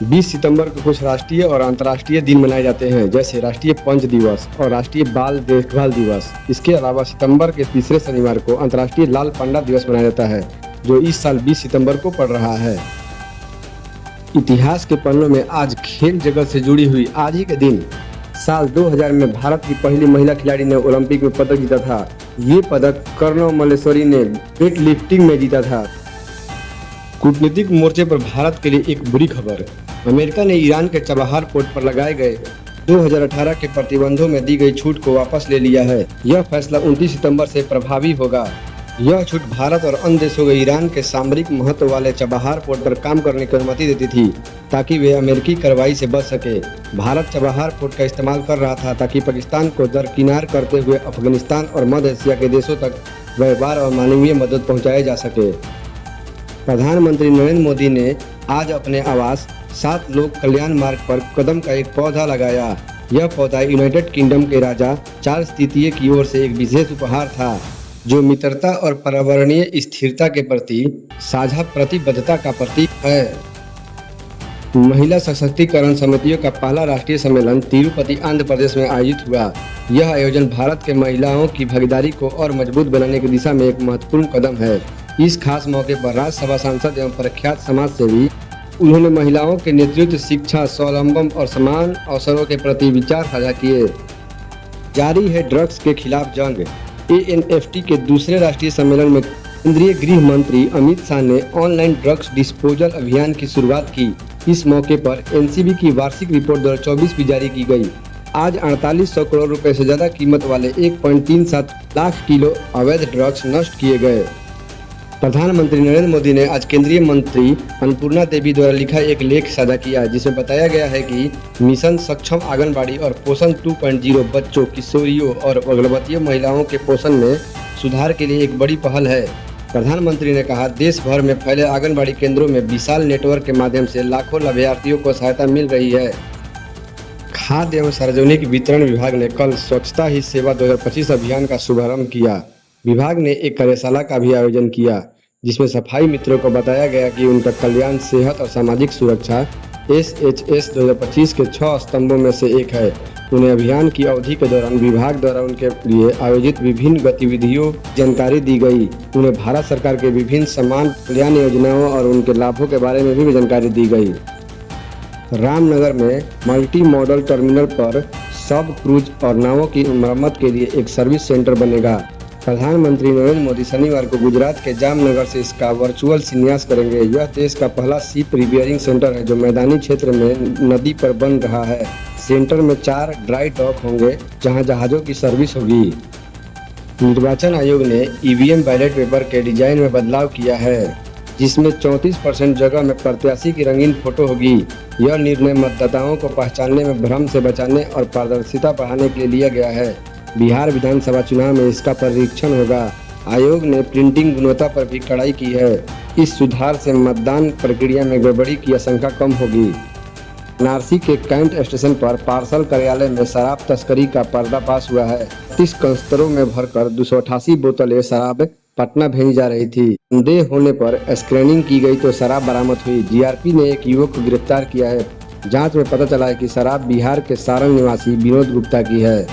20 सितंबर को कुछ राष्ट्रीय और अंतर्राष्ट्रीय दिन मनाए जाते हैं, जैसे राष्ट्रीय पंच दिवस और राष्ट्रीय बाल देखभाल दिवस। इसके अलावा सितंबर के तीसरे शनिवार को अंतर्राष्ट्रीय लाल पांडा दिवस मनाया जाता है, जो इस साल 20 सितंबर को पड़ रहा है। इतिहास के पन्नों में आज खेल जगत से जुड़ी हुई आज ही के दिन साल 2000 में भारत की पहली महिला खिलाड़ी ने ओलंपिक में पदक जीता था। ये पदक कर्णव मल्लेश्वरी ने वेट लिफ्टिंग में जीता था। कूटनीतिक मोर्चे पर भारत के लिए एक बुरी खबर। अमेरिका ने ईरान के चबाहार पोर्ट पर लगाए गए 2018 के प्रतिबंधों में दी गई छूट को वापस ले लिया है। यह फैसला 29 सितंबर से प्रभावी होगा। यह छूट भारत और अन्य देशों को ईरान के सामरिक महत्व वाले चबाहार पोर्ट पर काम करने की अनुमति देती थी, ताकि वे अमेरिकी कार्रवाई से बच सके। भारत चबाहार पोर्ट का इस्तेमाल कर रहा था ताकि पाकिस्तान को दरकिनार करते हुए अफगानिस्तान और मध्य एशिया के देशों तक व्यापार और मानवीय मदद पहुंचाई जा सके। प्रधानमंत्री नरेंद्र मोदी ने आज अपने आवास 7 लोक कल्याण मार्ग पर कदम का एक पौधा लगाया। यह पौधा यूनाइटेड किंगडम के राजा चार्ल्स तृतीय की ओर से एक विशेष उपहार था, जो मित्रता और पर्यावरणीय स्थिरता के प्रति साझा प्रतिबद्धता का प्रतीक है। महिला सशक्तिकरण समितियों का पहला राष्ट्रीय सम्मेलन तिरुपति आंध्र प्रदेश में आयोजित हुआ। यह आयोजन भारत के महिलाओं की भागीदारी को और मजबूत बनाने की दिशा में एक महत्वपूर्ण कदम है। इस खास मौके पर राज्यसभा सांसद एवं प्रख्यात समाज सेवी उन्होंने महिलाओं के नेतृत्व, शिक्षा, स्वावलंबन और समान अवसरों के प्रति विचार साझा किए। जारी है ड्रग्स के खिलाफ जंग। ANFT के दूसरे राष्ट्रीय सम्मेलन में केंद्रीय गृह मंत्री अमित शाह ने ऑनलाइन ड्रग्स डिस्पोजल अभियान की शुरुआत की। इस मौके पर NCB की वार्षिक रिपोर्ट 2024 भी जारी की गई। आज 4800 करोड़ रुपए से ज्यादा कीमत वाले 1.37 लाख किलो अवैध ड्रग्स नष्ट किए गए। प्रधानमंत्री नरेंद्र मोदी ने आज केंद्रीय मंत्री अन्नपूर्णा देवी द्वारा लिखा एक लेख साझा किया, जिसमें बताया गया है कि मिशन सक्षम आंगनबाड़ी और पोषण 2.0 बच्चों, किशोरियों और गर्भवती महिलाओं के पोषण में सुधार के लिए एक बड़ी पहल है। प्रधानमंत्री ने कहा, देश भर में फैले आंगनबाड़ी केंद्रों में विशाल नेटवर्क के माध्यम से लाखों लाभार्थियों को सहायता मिल रही है। खाद्य एवं सार्वजनिक वितरण विभाग ने कल स्वच्छता ही सेवा 2025 अभियान का शुभारंभ किया। विभाग ने एक कार्यशाला का भी आयोजन किया, जिसमें सफाई मित्रों को बताया गया कि उनका कल्याण, सेहत और सामाजिक सुरक्षा SHS 2025 के 6 स्तंभों में से एक है। उन्हें अभियान की अवधि के दौरान विभाग द्वारा उनके लिए आयोजित विभिन्न गतिविधियों की जानकारी दी गई। उन्हें भारत सरकार के विभिन्न समान कल्याण योजनाओं और उनके लाभों के बारे में भी जानकारी दी गई। रामनगर में मल्टी मॉडल टर्मिनल पर सब क्रूज और नावों की मरम्मत के लिए एक सर्विस सेंटर बनेगा। प्रधानमंत्री नरेंद्र मोदी शनिवार को गुजरात के जामनगर से इसका वर्चुअल शिलान्यास करेंगे। यह देश का पहला शिप रिपेयरिंग सेंटर है जो मैदानी क्षेत्र में नदी पर बन रहा है। सेंटर में 4 ड्राई डॉक होंगे, जहां जहाजों की सर्विस होगी। निर्वाचन आयोग ने EVM बैलेट पेपर के डिजाइन में बदलाव किया है, जिसमें 34% जगह में प्रत्याशी की रंगीन फोटो होगी। यह निर्णय मतदाताओं को पहचानने में भ्रम से बचाने और पारदर्शिता बढ़ाने के लिए लिया गया है। बिहार विधानसभा चुनाव में इसका परीक्षण होगा। आयोग ने प्रिंटिंग गुणवत्ता पर भी कड़ाई की है। इस सुधार से मतदान प्रक्रिया में गड़बड़ी की आशंका कम होगी। नारसी के कैंट स्टेशन पर पार्सल कार्यालय में शराब तस्करी का पर्दाफाश हुआ है। 30 कंस्तरों में भरकर 288 बोतलें शराब पटना भेजी जा रही थी। संदेह होने पर स्क्रीनिंग की गई तो शराब बरामद हुई। GRP ने एक युवक को गिरफ्तार किया है। जांच में पता चला है कि शराब बिहार के सारण निवासी विनोद गुप्ता की है।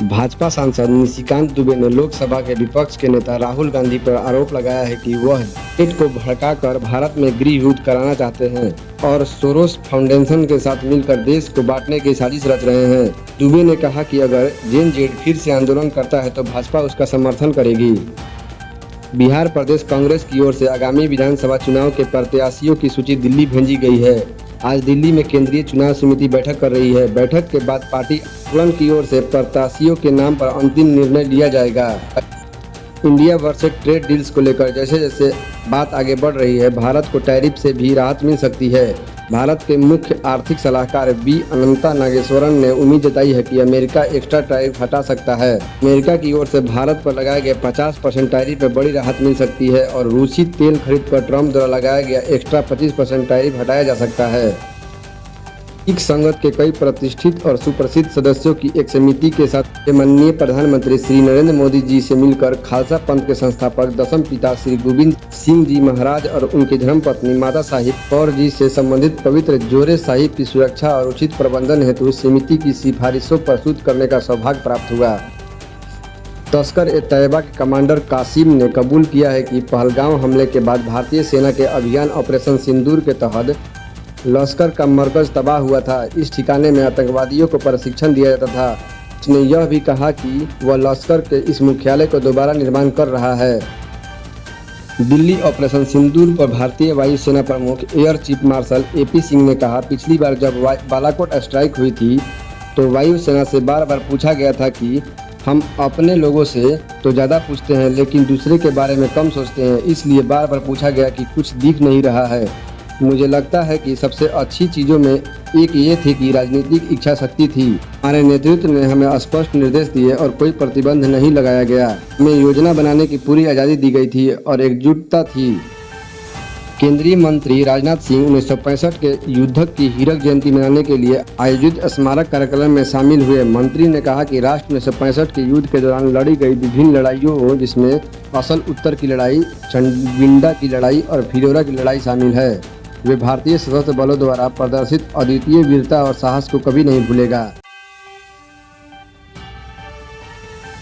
भाजपा सांसद निशिकांत दुबे ने लोकसभा के विपक्ष के नेता राहुल गांधी पर आरोप लगाया है कि वह देश को भड़काकर भारत में गृह युद्ध कराना चाहते हैं और सोरोस फाउंडेशन के साथ मिलकर देश को बांटने की साजिश रच रहे हैं। दुबे ने कहा कि अगर Gen-Z फिर से आंदोलन करता है तो भाजपा उसका समर्थन करेगी। बिहार प्रदेश कांग्रेस की ओर से आगामी विधानसभा चुनाव के प्रत्याशियों की सूची दिल्ली भेजी गई है। आज दिल्ली में केंद्रीय चुनाव समिति बैठक कर रही है। बैठक के बाद पार्टी आंदोलन की ओर से प्रत्याशियों के नाम पर अंतिम निर्णय लिया जाएगा। इंडिया वर्सेस ट्रेड डील्स को लेकर जैसे जैसे बात आगे बढ़ रही है, भारत को टैरिफ से भी राहत मिल सकती है। भारत के मुख्य आर्थिक सलाहकार B अनंता नागेश्वरन ने उम्मीद जताई है कि अमेरिका एक्स्ट्रा टैरिफ हटा सकता है। अमेरिका की ओर से भारत पर लगाए गए 50% टैरिफ में बड़ी राहत मिल सकती है और रूसी तेल खरीद पर ट्रंप द्वारा लगाया गया एक्स्ट्रा 25% टैरिफ हटाया जा सकता है। सिख संगत के कई प्रतिष्ठित और सुप्रसिद्ध सदस्यों की एक समिति के साथ माननीय प्रधानमंत्री श्री नरेंद्र मोदी जी से मिलकर खालसा पंथ के संस्थापक दसम पिता श्री गोविंद सिंह जी महाराज और उनकी धर्मपत्नी माता साहिब कौर जी से संबंधित पवित्र जोरे साहिब की सुरक्षा और उचित प्रबंधन हेतु समिति की सिफारिशों प्रस्तुत करने का सौभाग्य प्राप्त हुआ। तस्कर-ए-तैयबा के कमांडर कासिम ने कबूल किया है कि पहलगाम हमले के बाद भारतीय सेना के अभियान ऑपरेशन सिंदूर के तहत लश्कर का मरकज तबाह हुआ था। इस ठिकाने में आतंकवादियों को प्रशिक्षण दिया जाता था। उसने यह भी कहा कि वह लश्कर के इस मुख्यालय को दोबारा निर्माण कर रहा है। दिल्ली ऑपरेशन सिंदूर पर भारतीय वायुसेना प्रमुख air chief marshal AP Singh ने कहा, पिछली बार जब बालाकोट स्ट्राइक हुई थी तो वायुसेना से बार बार पूछा गया था कि हम अपने लोगों से तो ज़्यादा पूछते हैं लेकिन दूसरे के बारे में कम सोचते हैं, इसलिए बार बार पूछा गया कि कुछ दिख नहीं रहा है। मुझे लगता है कि सबसे अच्छी चीज़ों में एक ये थी कि राजनीतिक इच्छा शक्ति थी। हमारे नेतृत्व ने हमें स्पष्ट निर्देश दिए और कोई प्रतिबंध नहीं लगाया गया। हमें योजना बनाने की पूरी आज़ादी दी गई थी और एकजुटता थी। केंद्रीय मंत्री राजनाथ सिंह 1965 के युद्धक की हीरक जयंती मनाने के लिए आयोजित स्मारक कार्यक्रम में शामिल हुए। मंत्री ने कहा कि राष्ट्र 1965 के युद्ध के दौरान लड़ी गई विभिन्न लड़ाइयों, जिसमें असल उत्तर की लड़ाई, चंडविंडा की लड़ाई और फिरौरा की लड़ाई शामिल है, वे भारतीय सशस्त्र बलों द्वारा प्रदर्शित अद्वितीय वीरता और साहस को कभी नहीं भूलेगा।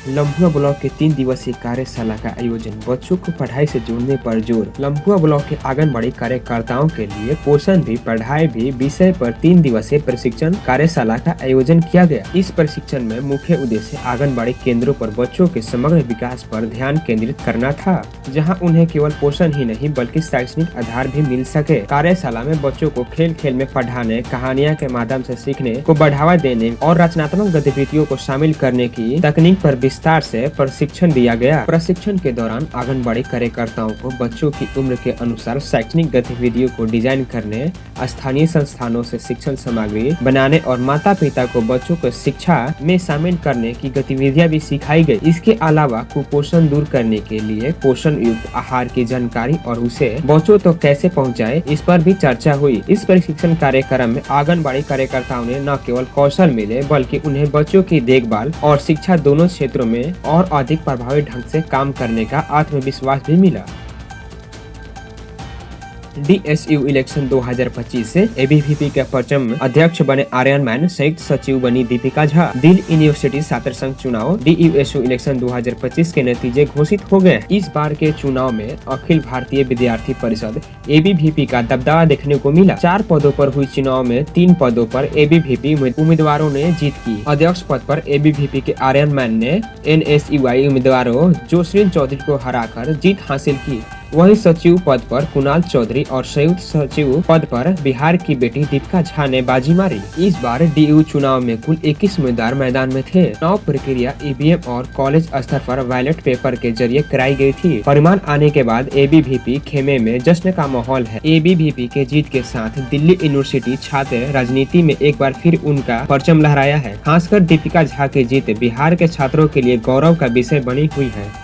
लम्भुआ ब्लॉक के 3 दिवसीय कार्यशाला का आयोजन, बच्चों को पढ़ाई से जोड़ने पर जोर। लम्भुआ ब्लॉक के आंगनबाड़ी कार्यकर्ताओं के लिए पोषण भी पढ़ाई भी विषय पर 3 दिवसीय प्रशिक्षण कार्यशाला का आयोजन किया गया। इस प्रशिक्षण में मुख्य उद्देश्य आंगनबाड़ी केंद्रों पर बच्चों के समग्र विकास पर ध्यान केंद्रित करना था, जहां उन्हें केवल पोषण ही नहीं बल्कि शैक्षणिक आधार भी मिल सके। कार्यशाला में बच्चों को खेल खेल में पढ़ाने, कहानियाँ के माध्यम से सीखने को बढ़ावा देने और रचनात्मक गतिविधियों को शामिल करने की तकनीक पर विस्तार से प्रशिक्षण दिया गया। प्रशिक्षण के दौरान आंगनबाड़ी कार्यकर्ताओं को बच्चों की उम्र के अनुसार शैक्षणिक गतिविधियों को डिजाइन करने, स्थानीय संस्थानों से शिक्षण सामग्री बनाने और माता पिता को बच्चों को शिक्षा में शामिल करने की गतिविधियां भी सिखाई गई। इसके अलावा कुपोषण दूर करने के लिए पोषण युक्त आहार की जानकारी और उसे बच्चों तक कैसे पहुँचाए, इस पर भी चर्चा हुई। इस प्रशिक्षण कार्यक्रम में आंगनबाड़ी कार्यकर्ताओं ने न केवल कौशल मिले बल्कि उन्हें बच्चों की देखभाल और शिक्षा दोनों क्षेत्रों में और अधिक प्रभावी ढंग से काम करने का आत्मविश्वास भी मिला। DSU इलेक्शन 2025 से ABVP के परचम अध्यक्ष बने आर्यन मैन, संयुक्त सचिव बनी दीपिका झा। दिल्ली यूनिवर्सिटी छात्र संघ चुनाव DUSU इलेक्शन 2025 के नतीजे घोषित हो गए। इस बार के चुनाव में अखिल भारतीय विद्यार्थी परिषद ABVP का दबदबा देखने को मिला। 4 पदों पर हुई चुनाव में 3 पदों पर ABVP उम्मीदवारों ने जीत की। अध्यक्ष पद पर ABVP के आर्यन मैन ने NSUI उम्मीदवारों जोसरीन चौधरी को हराकर जीत हासिल की। वहीं सचिव पद पर कुणाल चौधरी और संयुक्त सचिव पद पर बिहार की बेटी दीपिका झा ने बाजी मारी। इस बार DU चुनाव में कुल 21 उम्मीदवार मैदान में थे। चुनाव प्रक्रिया EVM और कॉलेज स्तर पर बैलेट पेपर के जरिए कराई गई थी। परिणाम आने के बाद ABVP खेमे में जश्न का माहौल है। ABVP के जीत के साथ दिल्ली यूनिवर्सिटी छात्र राजनीति में एक बार फिर उनका परचम लहराया है। खासकर दीपिका झा की जीत बिहार के छात्रों के लिए गौरव का विषय बनी हुई है।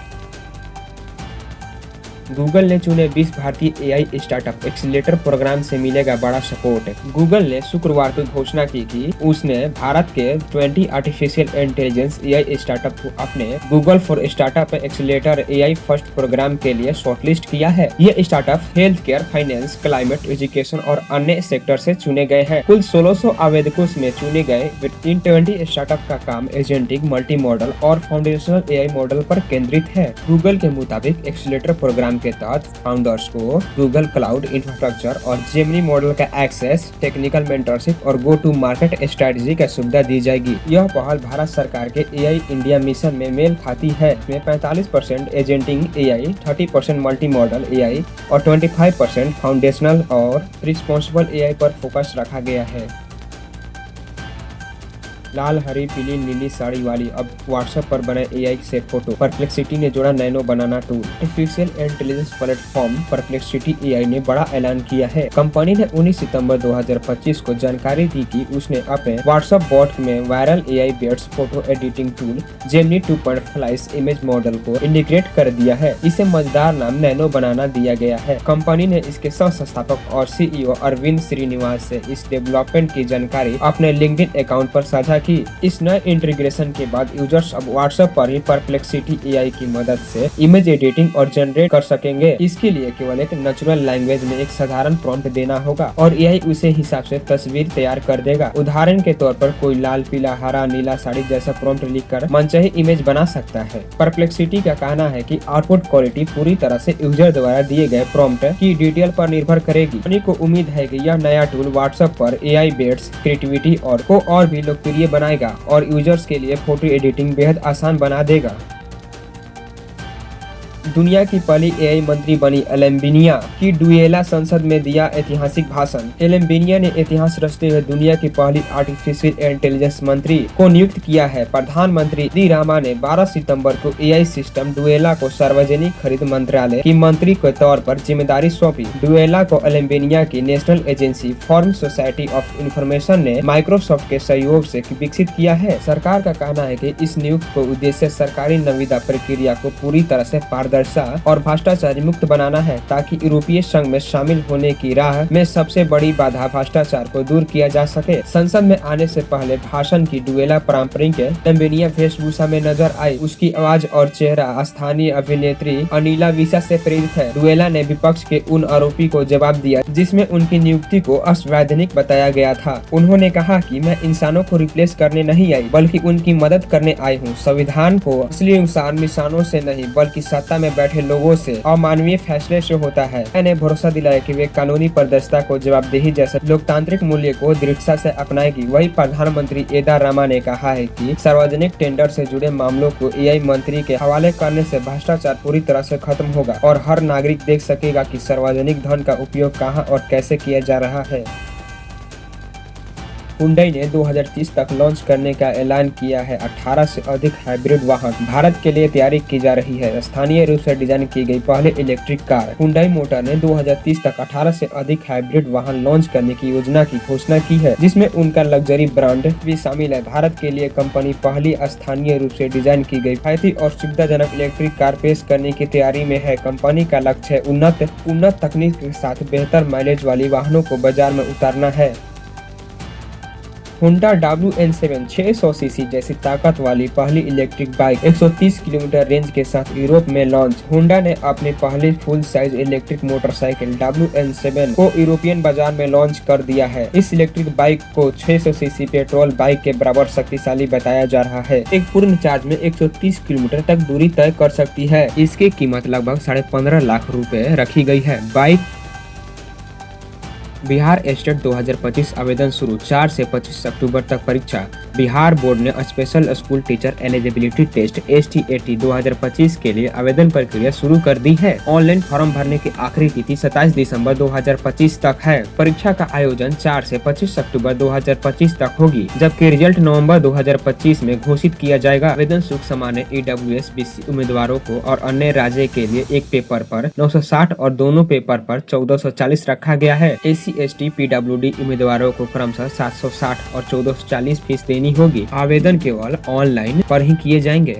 गूगल ने चुने 20 भारतीय AI स्टार्टअप, एक्सीलरेटर प्रोग्राम से मिलेगा बड़ा सपोर्ट। गूगल ने शुक्रवार को घोषणा की कि उसने भारत के 20 आर्टिफिशियल इंटेलिजेंस AI स्टार्टअप को अपने Google for startup accelerator AI first program के लिए शॉर्टलिस्ट किया है। ये startup health care, finance, climate, education और अन्य सेक्टर से चुने गए हैं। कुल 1600 आवेदकों में चुने गए इन 20 स्टार्टअप का काम एजेंटिक, मल्टी मॉडल और फाउंडेशनल AI मॉडल पर केंद्रित है। गूगल के मुताबिक एक्सीलरेटर प्रोग्राम के तहत फाउंडर्स को गूगल क्लाउड इंफ्रास्ट्रक्चर और जेमिनी मॉडल का एक्सेस, टेक्निकल मेंटरशिप और गो टू मार्केट स्ट्रेटजी का सुविधा दी जाएगी। यह पहल भारत सरकार के AI इंडिया मिशन में मेल खाती है। इसमें 45% एजेंटिंग AI, 30% मल्टी मॉडल AI और 25% फाउंडेशनल और रिस्पॉन्सिबल AI पर फोकस रखा गया है। लाल हरी पीली नीली साड़ी वाली अब व्हाट्सएप पर बने एआई से फोटो। परप्लेक्सिटी ने जोड़ा nano banana tool. Artificial intelligence platform Perplexity AI ने बड़ा ऐलान किया है। कंपनी ने 19 सितंबर 2025 को जानकारी दी कि उसने अपने व्हाट्सएप बॉट में viral AI based photo editing tool Gemini 2.5 image model को इंटीग्रेट कर दिया है। इसे मजेदार नाम नैनो बनाना दिया गया है। कंपनी ने इसके सह संस्थापक और सीईओ अरविंद श्रीनिवास से इस डेवलपमेंट की जानकारी अपने लिंक्डइन अकाउंट पर साझा की। इस नए इंटीग्रेशन के बाद यूजर्स अब व्हाट्सएप पर ही परप्लेक्सिटी एआई की मदद से इमेज एडिटिंग और जनरेट कर सकेंगे। इसके लिए केवल एक नेचुरल लैंग्वेज में एक साधारण प्रॉम्प्ट देना होगा और एआई उसे हिसाब से तस्वीर तैयार कर देगा। उदाहरण के तौर पर कोई लाल पीला हरा नीला साड़ी जैसा प्रॉम्प्ट लिखकर मनचाही इमेज बना सकता है। परप्लेक्सिटी का कहना है कि आउटपुट क्वालिटी पूरी तरह से यूजर द्वारा दिए गए प्रॉम्प्ट की डिटेल पर निर्भर करेगी। कंपनी को उम्मीद है कि यह नया टूल व्हाट्सएप पर एआई बेस्ड क्रिएटिविटी और भी लोकप्रिय बनाएगा और यूजर्स के लिए फोटो एडिटिंग बेहद आसान बना देगा। दुनिया की पहली एआई मंत्री बनी एल्बेनिया की डुएला संसद में दिया ऐतिहासिक भाषण। एल्बेनिया ने इतिहास रचते हुए दुनिया की पहली आर्टिफिशियल इंटेलिजेंस मंत्री को नियुक्त किया है। प्रधानमंत्री दी रामा ने 12 सितंबर को एआई सिस्टम डुएला को सार्वजनिक खरीद मंत्रालय की मंत्री के तौर पर जिम्मेदारी सौंपी। डुएला को एल्बेनिया की national agency for society of information ने माइक्रोसॉफ्ट के सहयोग से विकसित किया है। सरकार का कहना है कि इस नियुक्ति को उद्देश्य सरकारी निविदा प्रक्रिया को पूरी तरह से पारदर्शी और भ्रष्टाचार मुक्त बनाना है ताकि यूरोपीय संघ में शामिल होने की राह में सबसे बड़ी बाधा भ्रष्टाचार को दूर किया जा सके। संसद में आने से पहले भाषण की डुएला पारंपरिक एल्बेनिया वेशभूषा में नजर आई। उसकी आवाज और चेहरा स्थानीय अभिनेत्री अनिला विसा से प्रेरित है। डुएला ने विपक्ष के उन आरोपी को जवाब दिया जिसमें उनकी नियुक्ति को असंवैधानिक बताया गया था। उन्होंने कहा कि मैं इंसानों को रिप्लेस करने नहीं आई बल्कि उनकी मदद करने आई हूँ। संविधान को असली इंसान निशानों से नहीं बल्कि सत्ता में बैठे लोगों से अमानवीय फैसले से होता है। मैंने भरोसा दिलाया कि वे कानूनी पारदर्शिता को जवाबदेही जैसे लोकतांत्रिक मूल्य को दृढ़ता से अपनाएगी। वही प्रधानमंत्री एदा रामा ने कहा है कि सार्वजनिक टेंडर से जुड़े मामलों को एआई मंत्री के हवाले करने से भ्रष्टाचार पूरी तरह से खत्म होगा और हर नागरिक देख सकेगा कि सार्वजनिक धन का उपयोग कहां और कैसे किया जा रहा है। हुंडई ने 2030 तक लॉन्च करने का ऐलान किया है। 18 से अधिक हाइब्रिड वाहन भारत के लिए तैयारी की जा रही है। स्थानीय रूप से डिजाइन की गई पहले इलेक्ट्रिक कार हुंडई मोटर ने 2030 तक 18 से अधिक हाइब्रिड वाहन लॉन्च करने की योजना की घोषणा की है जिसमें उनका लग्जरी ब्रांड भी शामिल है। भारत के लिए कंपनी पहली स्थानीय रूप से डिजाइन की गई किफायती और सुविधाजनक इलेक्ट्रिक कार पेश करने की तैयारी में है। कंपनी का लक्ष्य है उन्नत तकनीक के साथ बेहतर माइलेज वाली वाहनों को बाजार में उतारना है। होंडा WN7 600 सीसी जैसी ताकत वाली पहली इलेक्ट्रिक बाइक 130 किलोमीटर रेंज के साथ यूरोप में लॉन्च। होंडा ने अपनी पहली full size electric motorcycle WN7 को यूरोपियन बाजार में लॉन्च कर दिया है। इस इलेक्ट्रिक बाइक को 600 सीसी पेट्रोल बाइक के बराबर शक्तिशाली बताया जा रहा है। एक पूर्ण चार्ज में 130 किलोमीटर तक दूरी तय कर सकती है। इसकी कीमत लगभग 15.5 लाख रुपए रखी गई है। बाइक बिहार स्टेट 2025 आवेदन शुरू 4 से 25 अक्टूबर तक परीक्षा। बिहार बोर्ड ने special school teacher eligibility test STAT 2025 के लिए आवेदन प्रक्रिया शुरू कर दी है। ऑनलाइन फॉर्म भरने की आखिरी तिथि 27 दिसंबर 2025 तक है। परीक्षा का आयोजन 4 से 25 अक्टूबर 2025 तक होगी जबकि रिजल्ट नवंबर 2025 में घोषित किया जाएगा। आवेदन शुल्क सामान्य EWS BC उम्मीदवारों को और अन्य राज्य के लिए एक पेपर पर 960 और दोनों पेपर पर 1440 रखा गया है। SC/ST PWD उम्मीदवारों को क्रमशः 760 और 1440 फीस देनी होगी। आवेदन केवल ऑनलाइन पर ही किए जाएंगे।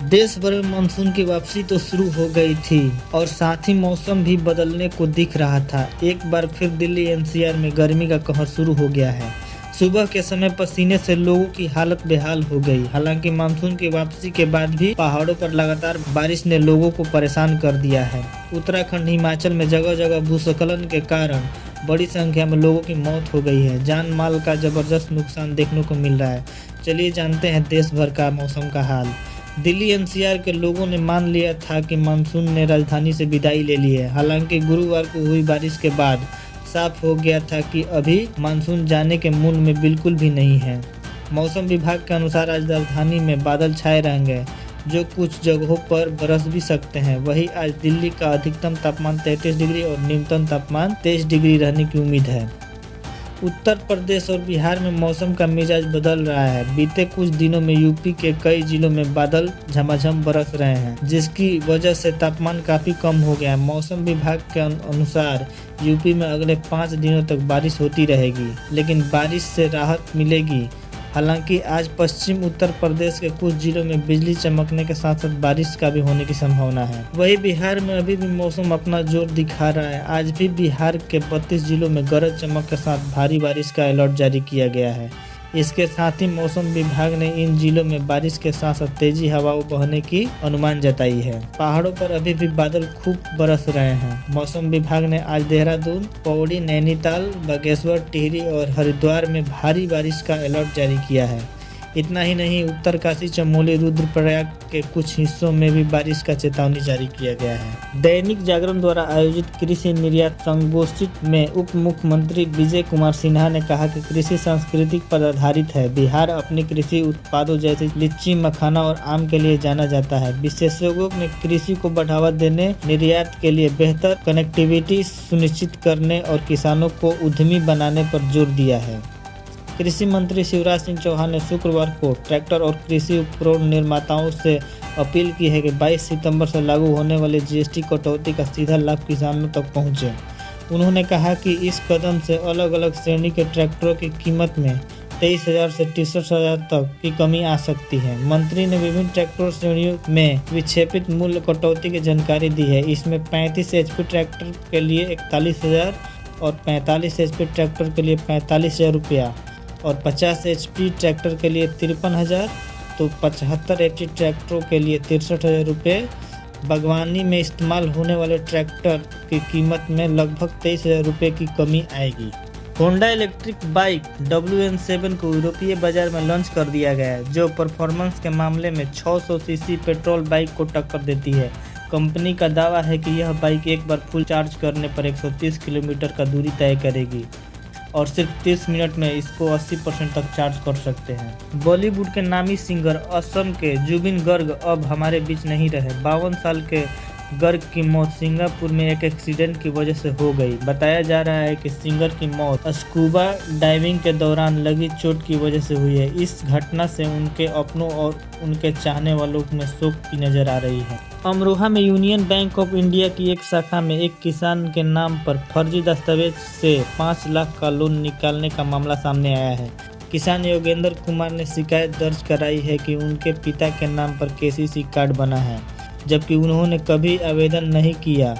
देश भर में मानसून की वापसी तो शुरू हो गई थी और साथ ही मौसम भी बदलने को दिख रहा था। एक बार फिर दिल्ली NCR में गर्मी का कहर शुरू हो गया है। सुबह के समय पसीने से लोगों की हालत बेहाल हो गई। हालांकि मानसून की वापसी के बाद भी पहाड़ों पर लगातार बारिश ने लोगों को परेशान कर दिया है। उत्तराखंड हिमाचल में जगह जगह भूस्खलन के कारण बड़ी संख्या में लोगों की मौत हो गई है। जान माल का जबरदस्त नुकसान देखने को मिल रहा है। चलिए जानते हैं देश भर का मौसम का हाल। दिल्ली NCR के लोगों ने मान लिया था कि मानसून ने राजधानी से विदाई ले ली है। हालांकि गुरुवार को हुई बारिश के बाद साफ हो गया था कि अभी मानसून जाने के मूड में बिल्कुल भी नहीं है। मौसम विभाग के अनुसार आज राजधानी में बादल छाए रहेंगे जो कुछ जगहों पर बरस भी सकते हैं। वहीं आज दिल्ली का अधिकतम तापमान 33 डिग्री और न्यूनतम तापमान 23 डिग्री रहने की उम्मीद है। उत्तर प्रदेश और बिहार में मौसम का मिजाज बदल रहा है। बीते कुछ दिनों में यूपी के कई जिलों में बादल झमाझम बरस रहे हैं, जिसकी वजह से तापमान काफी कम हो गया है। मौसम विभाग के अनुसार यूपी में अगले 5 दिनों तक बारिश होती रहेगी, लेकिन बारिश से राहत मिलेगी। हालांकि आज पश्चिम उत्तर प्रदेश के कुछ जिलों में बिजली चमकने के साथ साथ बारिश का भी होने की संभावना है। वहीं बिहार में अभी भी मौसम अपना जोर दिखा रहा है। आज भी बिहार के 32 जिलों में गरज चमक के साथ भारी बारिश का अलर्ट जारी किया गया है। इसके साथ ही मौसम विभाग ने इन जिलों में बारिश के साथ साथ तेजी हवाओं बहने की अनुमान जताई है। पहाड़ों पर अभी भी बादल खूब बरस रहे हैं। मौसम विभाग ने आज देहरादून, पौड़ी, नैनीताल, बागेश्वर, टिहरी और हरिद्वार में भारी बारिश का अलर्ट जारी किया है। इतना ही नहीं, उत्तरकाशी, चमोली, रुद्रप्रयाग के कुछ हिस्सों में भी बारिश का चेतावनी जारी किया गया है। दैनिक जागरण द्वारा आयोजित कृषि निर्यात संगोष्ठी में उप मुख्यमंत्री विजय कुमार सिन्हा ने कहा कि कृषि सांस्कृतिक पर आधारित है। बिहार अपने कृषि उत्पादों जैसे लीची, मखाना और आम के लिए जाना जाता है। विशेषज्ञों ने कृषि को बढ़ावा देने, निर्यात के लिए बेहतर कनेक्टिविटी सुनिश्चित करने और किसानों को उद्यमी बनाने पर जोर दिया है। कृषि मंत्री शिवराज सिंह चौहान ने शुक्रवार को ट्रैक्टर और कृषि उपकरण निर्माताओं से अपील की है कि 22 सितंबर से लागू होने वाले जीएसटी कटौती का सीधा लाभ किसानों तक पहुंचे। उन्होंने कहा कि इस कदम से अलग अलग श्रेणी के ट्रैक्टरों की कीमत में 23,000 से 63,000 तक की कमी आ सकती है। मंत्री ने विभिन्न ट्रैक्टर श्रेणियों में विक्षेपित मूल्य कटौती की जानकारी दी है। इसमें 35 HP ट्रैक्टर के लिए 41,000 और 45 HP ट्रैक्टर के लिए 45,000 रुपया और 50 HP ट्रैक्टर के लिए 53,000 तो 75 HP ट्रैक्टरों के लिए 63,000 रुपये। बागवानी में इस्तेमाल होने वाले ट्रैक्टर की कीमत में लगभग 23,000 रुपये की कमी आएगी। होंडा इलेक्ट्रिक बाइक WN7 को यूरोपीय बाजार में लॉन्च कर दिया गया है, जो परफॉर्मेंस के मामले में 600 सीसी पेट्रोल बाइक को टक्कर देती है। कंपनी का दावा है कि यह बाइक एक बार फुल चार्ज करने पर 130 किलोमीटर का दूरी तय करेगी और सिर्फ 30 मिनट में इसको 80% तक चार्ज कर सकते हैं। बॉलीवुड के नामी सिंगर असम के जुबिन गर्ग अब हमारे बीच नहीं रहे। 52 साल के गर्ग की मौत सिंगापुर में एक एक्सीडेंट की वजह से हो गई। बताया जा रहा है कि सिंगर की मौत स्कूबा डाइविंग के दौरान लगी चोट की वजह से हुई है। इस घटना से उनके अपनों और उनके चाहने वालों में शोक की नजर आ रही है। अमरोहा में यूनियन बैंक ऑफ इंडिया की एक शाखा में एक किसान के नाम पर फर्जी दस्तावेज से 5 लाख का लोन निकालने का मामला सामने आया है। किसान योगेंद्र कुमार ने शिकायत दर्ज कराई है कि उनके पिता के नाम पर KCC कार्ड बना है, जबकि उन्होंने कभी आवेदन नहीं किया।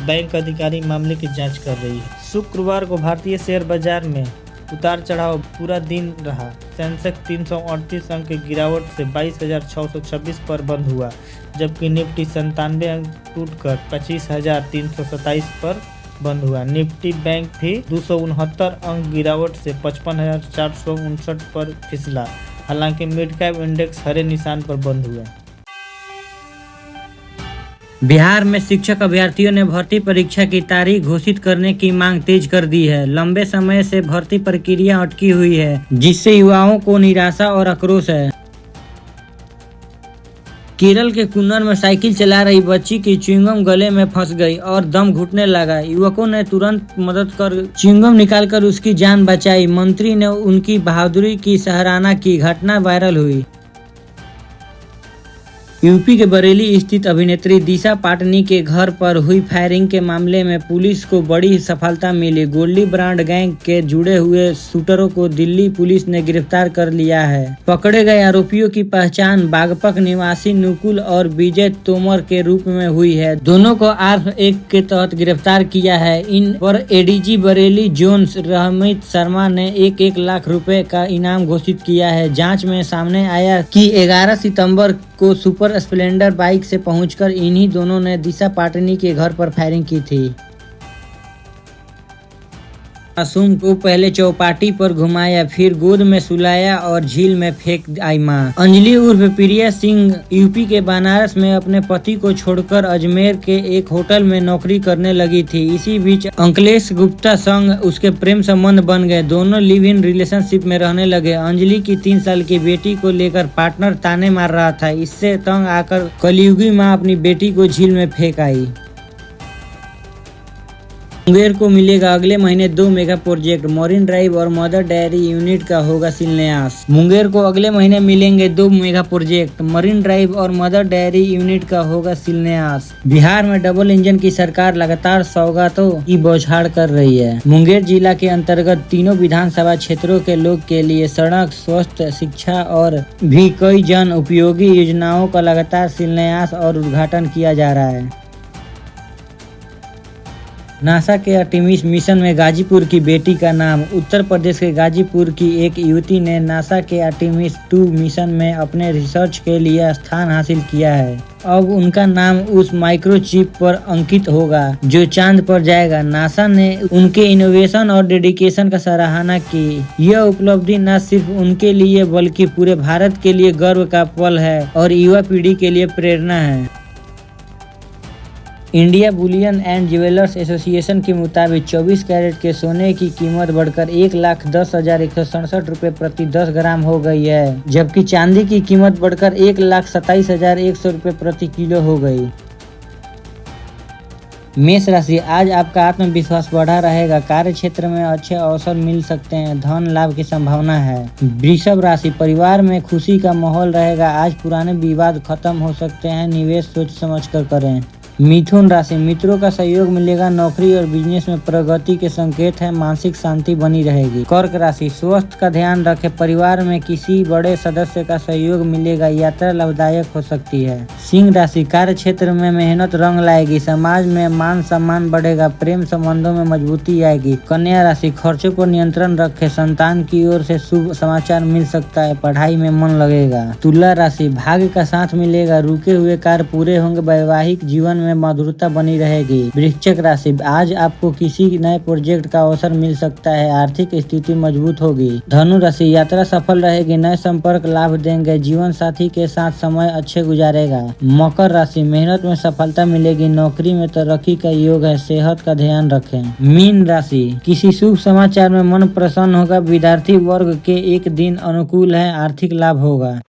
बैंक अधिकारी मामले की जांच कर रही है। शुक्रवार को भारतीय शेयर बाजार में उतार चढ़ाव पूरा दिन रहा। सेंसेक्स 338 अंक की गिरावट से 22,626 पर बंद हुआ, जबकि निफ्टी 97 अंक टूटकर 25,327 पर बंद हुआ। निफ्टी बैंक भी 269 अंक गिरावट से 55,459 पर फिसला। हालांकि मिड कैप इंडेक्स हरे निशान पर बंद हुआ। बिहार में शिक्षक अभ्यर्थियों ने भर्ती परीक्षा की तारीख घोषित करने की मांग तेज कर दी है। लंबे समय से भर्ती प्रक्रिया अटकी हुई है, जिससे युवाओं को निराशा और आक्रोश है। केरल के कुन्नर में साइकिल चला रही बच्ची की च्युइंगम गले में फंस गई और दम घुटने लगा। युवकों ने तुरंत मदद कर च्युइंगम निकालकर उसकी जान बचाई। मंत्री ने उनकी बहादुरी की सराहना की। घटना वायरल हुई। यूपी के बरेली स्थित अभिनेत्री दिशा पाटनी के घर पर हुई फायरिंग के मामले में पुलिस को बड़ी सफलता मिली। गोल्डी ब्रांड गैंग के जुड़े हुए शूटरों को दिल्ली पुलिस ने गिरफ्तार कर लिया है। पकड़े गए आरोपियों की पहचान बागपत निवासी नुकुल और विजय तोमर के रूप में हुई है। दोनों को आर्म्स एक्ट के तहत गिरफ्तार किया है। इन पर एडीजी बरेली जोन्स रहमीत शर्मा ने 1 लाख रुपए का इनाम घोषित किया है। जाँच में सामने आया कि 11 सितम्बर को सुपर स्प्लेंडर बाइक से पहुंचकर इन्हीं दोनों ने दिशा पाटनी के घर पर फायरिंग की थी। मासूम को पहले चौपाटी पर घुमाया, फिर गोद में सुलाया और झील में फेंक आई मां। अंजलि उर्फ प्रिया सिंह यूपी के बनारस में अपने पति को छोड़कर अजमेर के एक होटल में नौकरी करने लगी थी। इसी बीच अंकलेश गुप्ता संग उसके प्रेम संबंध बन गए। दोनों लिव इन रिलेशनशिप में रहने लगे। अंजलि की 3 साल की बेटी को लेकर पार्टनर ताने मार रहा था। इससे तंग आकर कलयुगी मां अपनी बेटी को झील में फेंक आई। मुंगेर को मिलेगा अगले महीने 2 मेगा प्रोजेक्ट, मरीन ड्राइव और मदर डेयरी यूनिट का होगा शिलान्यास। मुंगेर को अगले महीने मिलेंगे 2 मेगा प्रोजेक्ट, मरीन ड्राइव और मदर डेयरी यूनिट का होगा शिलान्यास। बिहार में डबल इंजन की सरकार लगातार सौगातों की बौछार कर रही है। मुंगेर जिला के अंतर्गत तीनों विधानसभा क्षेत्रों के लोग के लिए सड़क, स्वास्थ्य, शिक्षा और भी कई जन उपयोगी योजनाओं का लगातार शिलान्यास और उद्घाटन किया जा रहा है। नासा के आर्टेमिस मिशन में गाजीपुर की बेटी का नाम। उत्तर प्रदेश के गाजीपुर की एक युवती ने नासा के आर्टेमिस 2 मिशन में अपने रिसर्च के लिए स्थान हासिल किया है। अब उनका नाम उस माइक्रोचिप पर अंकित होगा जो चांद पर जाएगा। नासा ने उनके इनोवेशन और डेडिकेशन का सराहना की। यह उपलब्धि न सिर्फ उनके लिए बल्कि पूरे भारत के लिए गर्व का पल है और युवा पीढ़ी के लिए प्रेरणा है। India Boolean and jewellers association के मुताबिक 24 कैरेट के सोने की कीमत बढ़कर 1,10,167 रुपये प्रति 10 ग्राम हो गई है, जबकि चांदी की कीमत बढ़कर 1,27,100 रुपये प्रति किलो हो गई। मेष राशि, आज आपका आत्मविश्वास बढ़ा रहेगा। कार्य क्षेत्र में अच्छे अवसर मिल सकते हैं, धन लाभ की संभावना है। वृषभ राशि, परिवार में खुशी का माहौल रहेगा। आज पुराने विवाद खत्म हो सकते हैं, निवेश सोच समझ कर करें। मिथुन राशि, मित्रों का सहयोग मिलेगा। नौकरी और बिजनेस में प्रगति के संकेत है, मानसिक शांति बनी रहेगी। कर्क राशि, स्वास्थ्य का ध्यान रखें। परिवार में किसी बड़े सदस्य का सहयोग मिलेगा, यात्रा लाभदायक हो सकती है। सिंह राशि, कार्य क्षेत्र में मेहनत रंग लाएगी। समाज में मान सम्मान बढ़ेगा, प्रेम संबंधों में मजबूती आएगी। कन्या राशि, खर्चों पर नियंत्रण रखें। संतान की ओर से शुभ समाचार मिल सकता है, पढ़ाई में मन लगेगा। तुला राशि, भाग्य का साथ मिलेगा। रुके हुए कार्य पूरे होंगे, वैवाहिक जीवन में मधुरता बनी रहेगी। वृश्चिक राशि, आज आपको किसी नए प्रोजेक्ट का अवसर मिल सकता है, आर्थिक स्थिति मजबूत होगी। धनु राशि, यात्रा सफल रहेगी, नए संपर्क लाभ देंगे। जीवन साथी के साथ समय अच्छे गुजारेगा। मकर राशि, मेहनत में सफलता मिलेगी, नौकरी में तरक्की का योग है, सेहत का ध्यान रखें। मीन राशि, किसी शुभ समाचार में मन प्रसन्न होगा। विद्यार्थी वर्ग के एक दिन अनुकूल है, आर्थिक लाभ होगा।